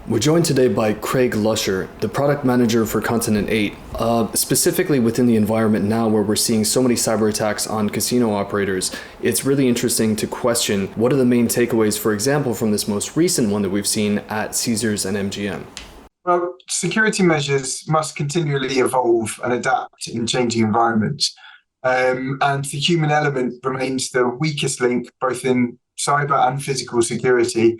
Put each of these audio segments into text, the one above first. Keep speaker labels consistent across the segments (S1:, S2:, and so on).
S1: We're joined today by Craig Lusher, the product manager for Continent 8, specifically within the environment now where we're seeing so many cyber attacks on casino operators. It's really interesting to question what are the main takeaways, for example, from this most recent one that we've seen at Caesars and MGM.
S2: Well, security measures must continually evolve and adapt in changing environments. And the human element remains the weakest link, both in cyber and physical security.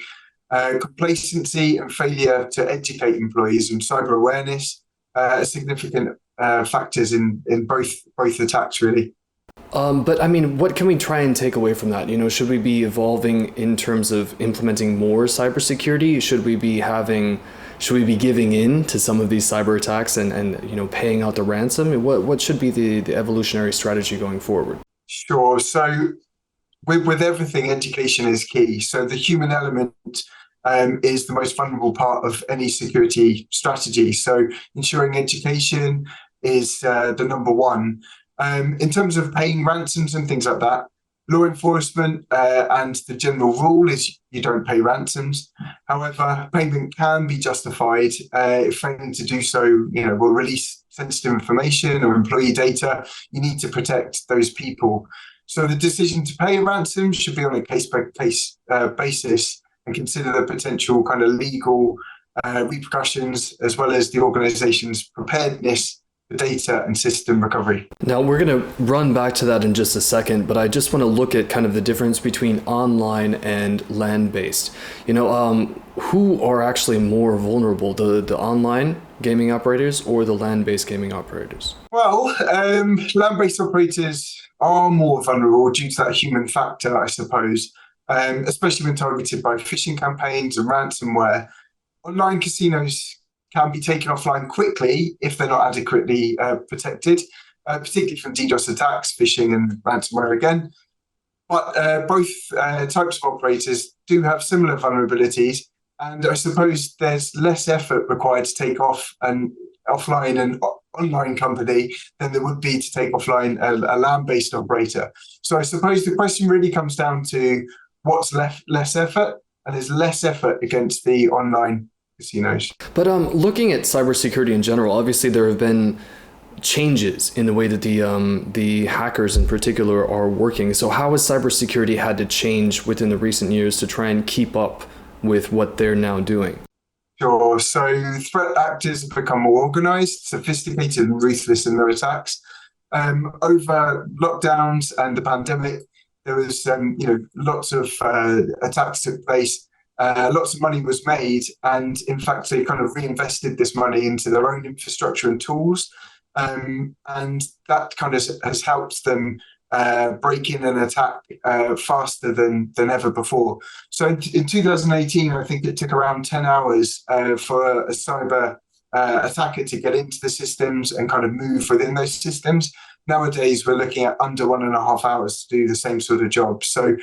S2: Complacency and failure to educate employees on cyber awareness are significant factors in both attacks, really.
S1: But I mean, what can we try and take away from that? Should we be evolving in terms of implementing more cybersecurity? Should we be giving in to some of these cyber attacks and paying out the ransom? What should be the evolutionary strategy going forward?
S2: Sure. So with everything, education is key. So the human element is the most vulnerable part of any security strategy. So ensuring education is the number one. In terms of paying ransoms and things like that, law enforcement and the general rule is you don't pay ransoms. However, payment can be justified if failing to do so, will release sensitive information or employee data. You need to protect those people. So the decision to pay a ransom should be on a case-by-case basis and consider the potential kind of legal repercussions as well as the organization's preparedness for data and system recovery.
S1: Now, we're going to run back to that in just a second, but I just want to look at kind of the difference between online and land-based. Who are actually more vulnerable, the online gaming operators or the land-based gaming operators?
S2: Well, land-based operators are more vulnerable due to that human factor, I suppose, especially when targeted by phishing campaigns and ransomware. Online casinos can be taken offline quickly if they're not adequately protected, particularly from DDoS attacks, phishing and ransomware again. But both types of operators do have similar vulnerabilities, and I suppose there's less effort required to take off an offline and online company than there would be to take offline a land-based operator. So I suppose the question really comes down to what's less effort, and there's less effort against the online casinos.
S1: But looking at cybersecurity in general, obviously there have been changes in the way that the hackers in particular are working. So how has cybersecurity had to change within the recent years to try and keep up with what they're now doing?
S2: Sure. So threat actors have become more organized, sophisticated, and ruthless in their attacks. Over lockdowns and the pandemic, there was lots of attacks took place. Lots of money was made, and in fact, they kind of reinvested this money into their own infrastructure and tools, and that kind of has helped them break in and attack faster than ever before. So in 2018, I think it took around 10 hours for a cyber attacker to get into the systems and kind of move within those systems. Nowadays, we're looking at under 1.5 hours to do the same sort of job. So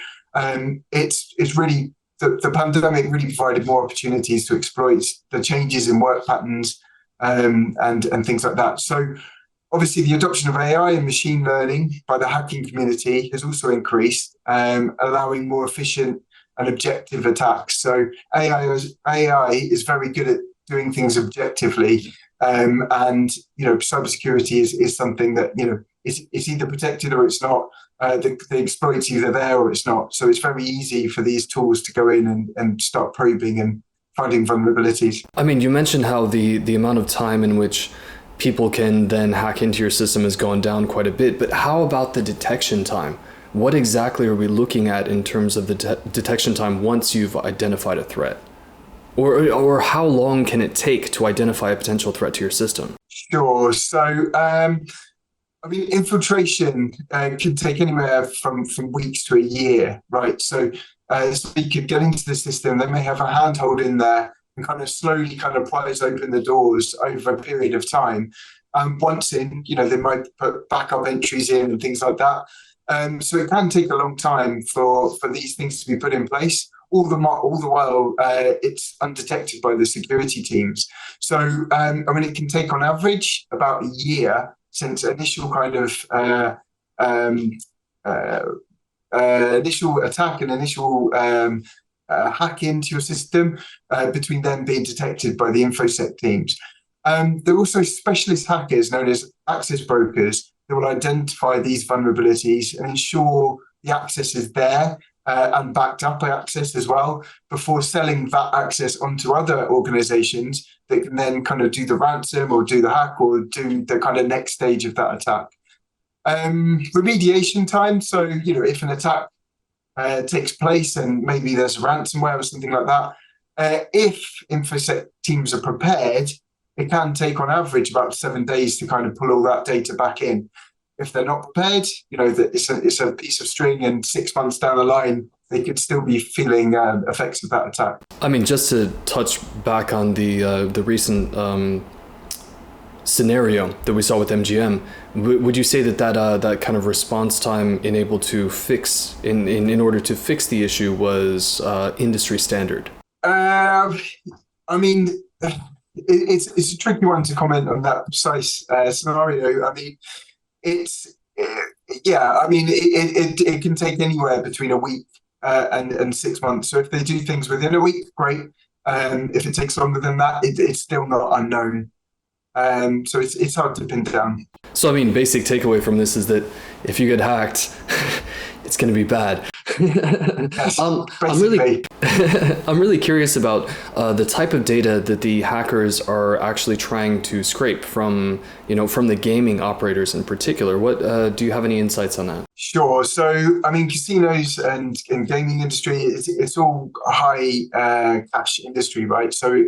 S2: it's really the pandemic really provided more opportunities to exploit the changes in work patterns and things like that. So obviously, the adoption of AI and machine learning by the hacking community has also increased, allowing more efficient and objective attacks. So AI is very good at doing things objectively, and cybersecurity is something that it's either protected or it's not. The exploit's either there or it's not. So it's very easy for these tools to go in and start probing and finding vulnerabilities.
S1: I mean, you mentioned how the amount of time in which people can then hack into your system has gone down quite a bit, but how about the detection time? What exactly are we looking at in terms of the detection time once you've identified a threat? Or how long can it take to identify a potential threat to your system?
S2: Sure. So, infiltration can take anywhere from weeks to a year, right? So you could get into the system, they may have a handhold in there and kind of slowly kind of prise open the doors over a period of time. Once in, they might put backup entries in and things like that. So it can take a long time for these things to be put in place. All the while, it's undetected by the security teams. So, it can take on average about a year since initial kind of initial attack and initial hack into your system between them being detected by the InfoSec teams. There are also specialist hackers known as access brokers that will identify these vulnerabilities and ensure the access is there and backed up by access as well before selling that access onto other organizations that can then kind of do the ransom or do the hack or do the kind of next stage of that attack. Remediation time. So, if an attack takes place and maybe there's ransomware or something like that, if InfoSec teams are prepared, it can take on average about 7 days to kind of pull all that data back in. If they're not prepared, it's a piece of string, and 6 months down the line, they could still be feeling effects of that attack.
S1: I mean, just to touch back on the recent scenario that we saw with MGM, would you say that kind of response time in order to fix the issue was industry standard?
S2: I mean, it's a tricky one to comment on that precise scenario. I mean, it can take anywhere between a week and 6 months. So if they do things within a week, great. If it takes longer than that, it's still not unknown. So it's hard to pin down.
S1: So I mean, basic takeaway from this is that if you get hacked, it's going to be bad.
S2: Yes,
S1: I'm really curious about the type of data that the hackers are actually trying to scrape from the gaming operators in particular. What do you have any insights on that?
S2: Sure. So I mean, casinos and gaming industry, it's all a high cash industry, right? So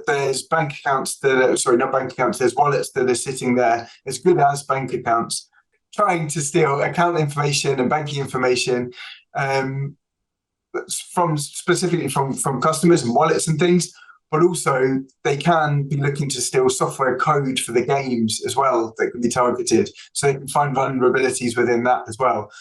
S2: there's bank accounts not bank accounts. There's wallets that are sitting there as good as bank accounts, trying to steal account information and banking information specifically from customers and wallets and things, but also they can be looking to steal software code for the games as well that can be targeted, so they can find vulnerabilities within that as well.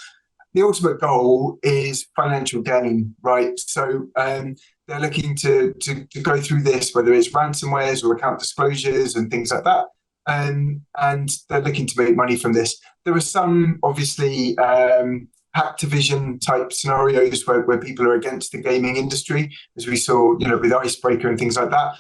S2: The ultimate goal is financial gain, right? So they're looking to go through this, whether it's ransomwares or account disclosures and things like that. And they're looking to make money from this. There are some, obviously, Activision type scenarios where people are against the gaming industry, as we saw, with Icebreaker and things like that.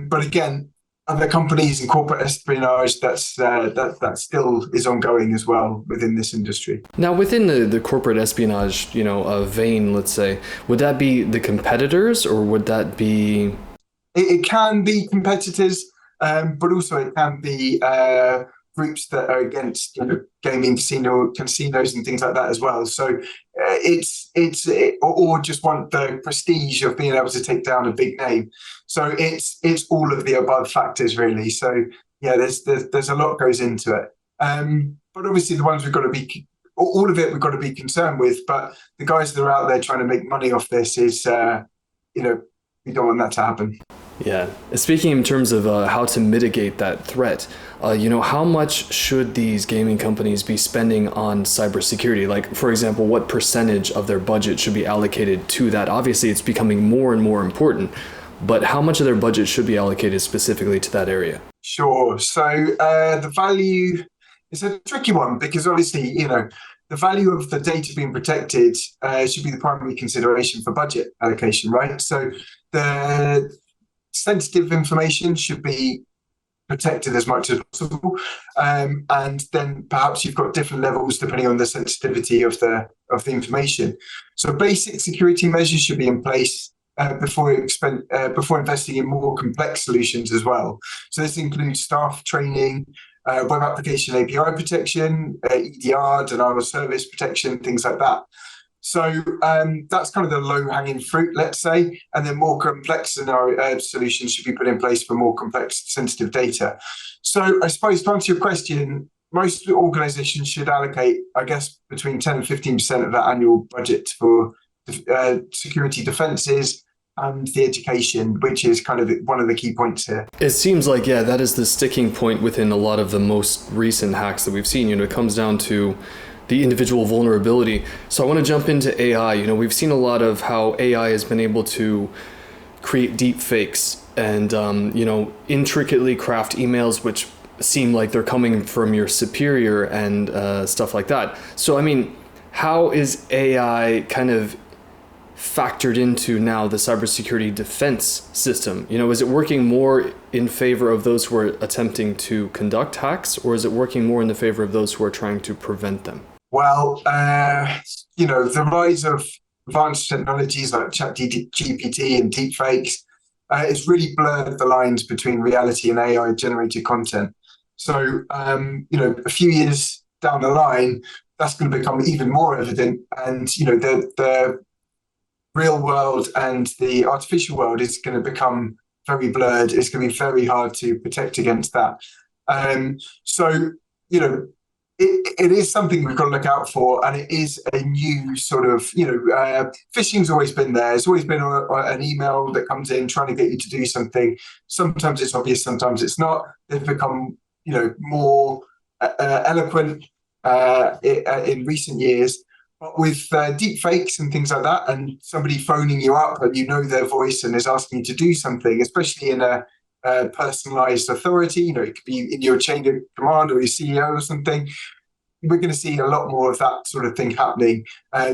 S2: But again, other companies and corporate espionage, that still is ongoing as well within this industry.
S1: Now, within the corporate espionage, vein, let's say, would that be the competitors, or would that be?
S2: It can be competitors. But also it can be groups that are against gaming, casinos and things like that as well. So or just want the prestige of being able to take down a big name. So it's all of the above factors really. So yeah, there's a lot goes into it. But obviously the ones we've got to be, all of it we've got to be concerned with. But the guys that are out there trying to make money off this is, we don't want that to happen.
S1: Yeah. Speaking in terms of how to mitigate that threat, how much should these gaming companies be spending on cybersecurity? Like, for example, what percentage of their budget should be allocated to that? Obviously, it's becoming more and more important, but how much of their budget should be allocated specifically to that area?
S2: Sure. So the value is a tricky one because obviously, the value of the data being protected should be the primary consideration for budget allocation, right? So the sensitive information should be protected as much as possible, and then perhaps you've got different levels depending on the sensitivity of the information. So basic security measures should be in place before investing in more complex solutions as well. So this includes staff training, web application API protection, EDR, denial of service protection, things like that. So that's kind of the low-hanging fruit, let's say, and then more complex solutions should be put in place for more complex sensitive data. So I suppose to answer your question, most organizations should allocate, I guess, between 10 and 15% of their annual budget for security defenses and the education, which is kind of one of the key points here.
S1: It seems like, that is the sticking point within a lot of the most recent hacks that we've seen. It comes down to the individual vulnerability. So I want to jump into AI. We've seen a lot of how AI has been able to create deep fakes and, intricately craft emails which seem like they're coming from your superior and stuff like that. So, I mean, how is AI kind of factored into now the cybersecurity defense system? You know, is it working more in favor of those who are attempting to conduct hacks, or is it working more in the favor of those who are trying to prevent them?
S2: Well, the rise of advanced technologies like ChatGPT and deepfakes it's really blurred the lines between reality and AI generated content. So, a few years down the line, that's going to become even more evident. And, the real world and the artificial world is going to become very blurred. It's going to be very hard to protect against that. It is something we've got to look out for, and it is a new sort of, phishing's always been there. It's always been an email that comes in trying to get you to do something. Sometimes it's obvious, sometimes it's not. They've become, more eloquent in recent years. But with deep fakes and things like that, and somebody phoning you up and you know their voice and is asking you to do something, especially in a personalized authority, it could be in your chain of command or your CEO or something. We're going to see a lot more of that sort of thing happening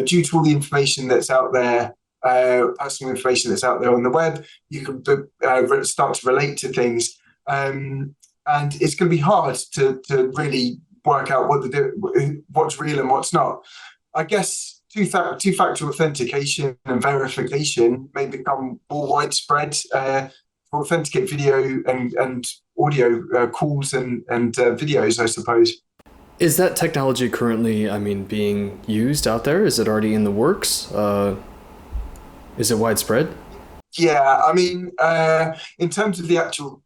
S2: due to all the information that's out there, personal information that's out there on the web. You can start to relate to things, and it's going to be hard to really work out what's real and what's not. I guess two-factor authentication and verification may become more widespread to authenticate video and audio calls and videos, I suppose.
S1: Is that technology currently, being used out there? Is it already in the works? Is it widespread?
S2: Yeah, in terms of the actual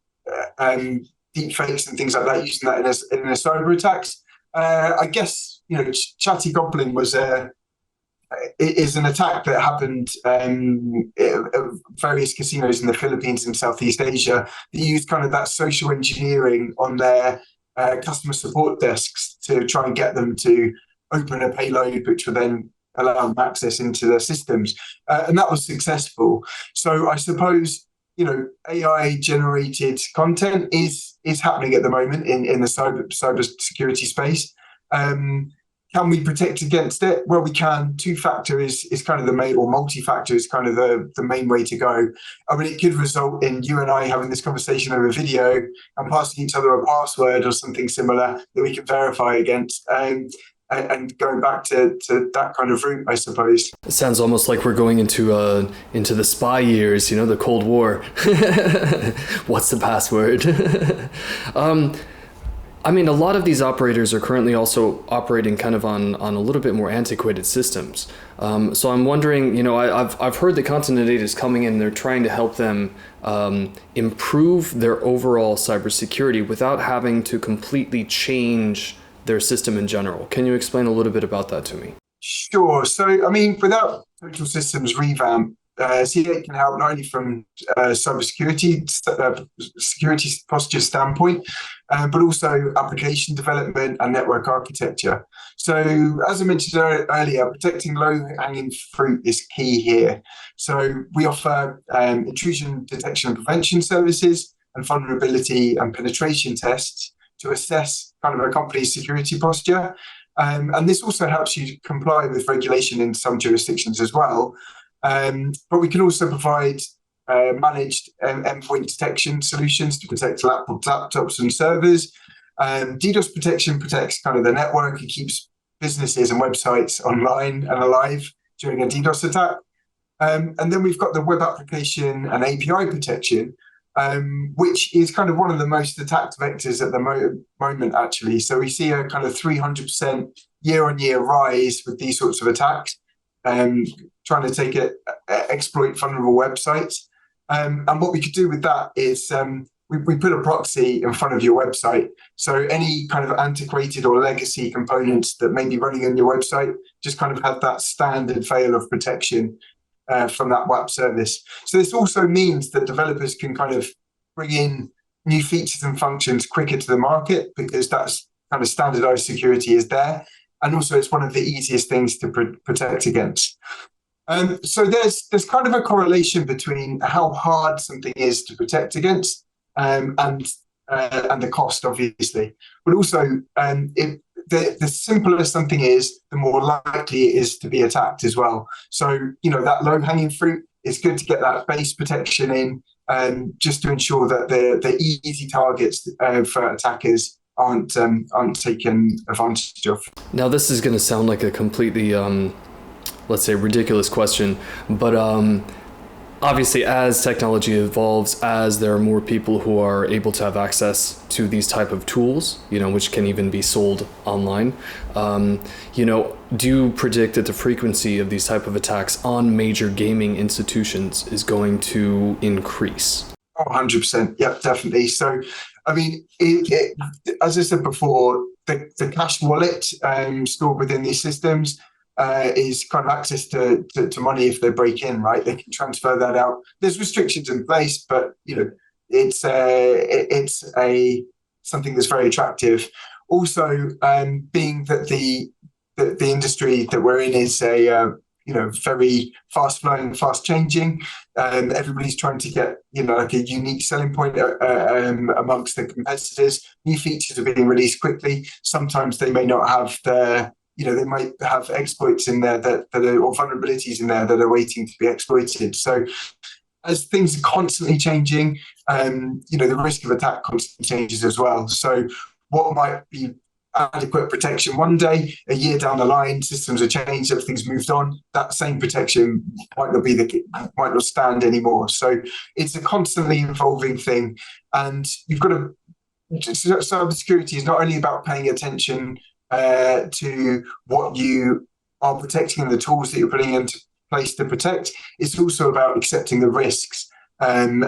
S2: deepfakes and things like that, using that in a cyber attacks, I guess, Chatty Goblin is an attack that happened at various casinos in the Philippines and Southeast Asia that used kind of that social engineering on their customer support desks to try and get them to open a payload, which would then allow them access into their systems. And that was successful. So I suppose, AI generated content is happening at the moment in the cyber security space. Can we protect against it? Well, we can. Two-factor is kind of the main, or multi-factor is kind of the main way to go. It could result in you and I having this conversation over video and passing each other a password or something similar that we can verify against, and going back to that kind of route, I suppose.
S1: It sounds almost like we're going into the spy years, the Cold War. What's the password? A lot of these operators are currently also operating kind of on a little bit more antiquated systems. So I'm wondering, I've heard that Continent 8 is coming in, they're trying to help them improve their overall cybersecurity without having to completely change their system in general. Can you explain a little bit about that to me?
S2: Sure. So, without total systems revamp, C8 can help not only from cybersecurity, security posture standpoint, but also application development and network architecture. So, as I mentioned earlier, protecting low-hanging fruit is key here. So, we offer intrusion detection and prevention services and vulnerability and penetration tests to assess kind of a company's security posture. And this also helps you comply with regulation in some jurisdictions as well. But we can also provide managed endpoint detection solutions to protect laptops and servers. DDoS protection protects kind of the network. It keeps businesses and websites online and alive during a DDoS attack. And then we've got the web application and API protection, which is kind of one of the most attacked vectors at the moment, actually. So we see a kind of 300% year-on-year rise with these sorts of attacks, trying to exploit vulnerable websites. And what we could do with that is we put a proxy in front of your website. So any kind of antiquated or legacy components that may be running on your website just kind of have that standard veil of protection from that web service. So this also means that developers can kind of bring in new features and functions quicker to the market because that's kind of standardized security is there. And also it's one of the easiest things to protect against. So there's kind of a correlation between how hard something is to protect against and the cost, obviously. But also the simpler something is, the more likely it is to be attacked as well. So, that low-hanging fruit, it's good to get that base protection in, just to ensure that the easy targets for attackers aren't taken advantage of.
S1: Now, this is going to sound like a completely, let's say, ridiculous question, but obviously, as technology evolves, as there are more people who are able to have access to these type of tools, which can even be sold online, do you predict that the frequency of these type of attacks on major gaming institutions is going to increase?
S2: Oh, 100%. Yep, definitely. So, I mean, as I said before, the cash wallet stored within these systems is kind of access to money if they break in, right? They can transfer that out. There's restrictions in place, but it's something that's very attractive. Also, being that the industry that we're in is very fast flowing, fast changing. Everybody's trying to get like a unique selling point amongst the competitors. New features are being released quickly. Sometimes they may not have they might have exploits in there that are, or vulnerabilities in there that are waiting to be exploited. So as things are constantly changing, the risk of attack constantly changes as well. So what might be adequate protection one day, a year down the line, systems have changed, everything's moved on. That same protection might not stand anymore. So it's a constantly evolving thing, and you've got to. Cybersecurity is not only about paying attention to what you are protecting and the tools that you're putting into place to protect. It's also about accepting the risks and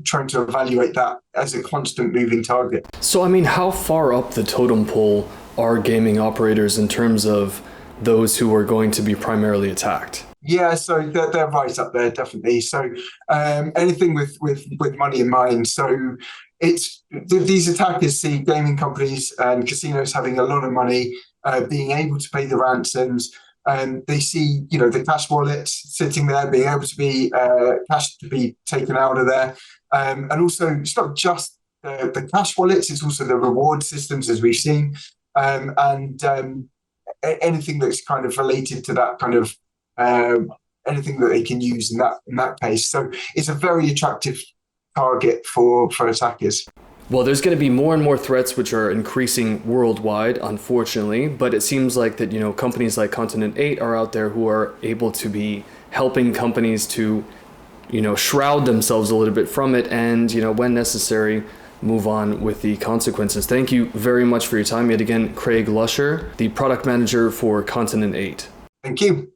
S2: trying to evaluate that as a constant moving target.
S1: So, I mean, how far up the totem pole are gaming operators in terms of those who are going to be primarily attacked?
S2: Yeah, so they're right up there, definitely. So anything with money in mind. So these attackers see gaming companies and casinos having a lot of money, being able to pay the ransoms. They see, the cash wallets sitting there, being able to be cash to be taken out of there. And also, it's not just the cash wallets; it's also the reward systems, as we've seen, and anything that's kind of related to that kind of anything that they can use in that case. So it's a very attractive target for attackers.
S1: Well, there's going to be more and more threats which are increasing worldwide, unfortunately, but it seems like that, companies like Continent 8 are out there who are able to be helping companies to, shroud themselves a little bit from it and, when necessary, move on with the consequences. Thank you very much for your time. Yet again, Craig Lusher, the product manager for Continent 8.
S2: Thank you.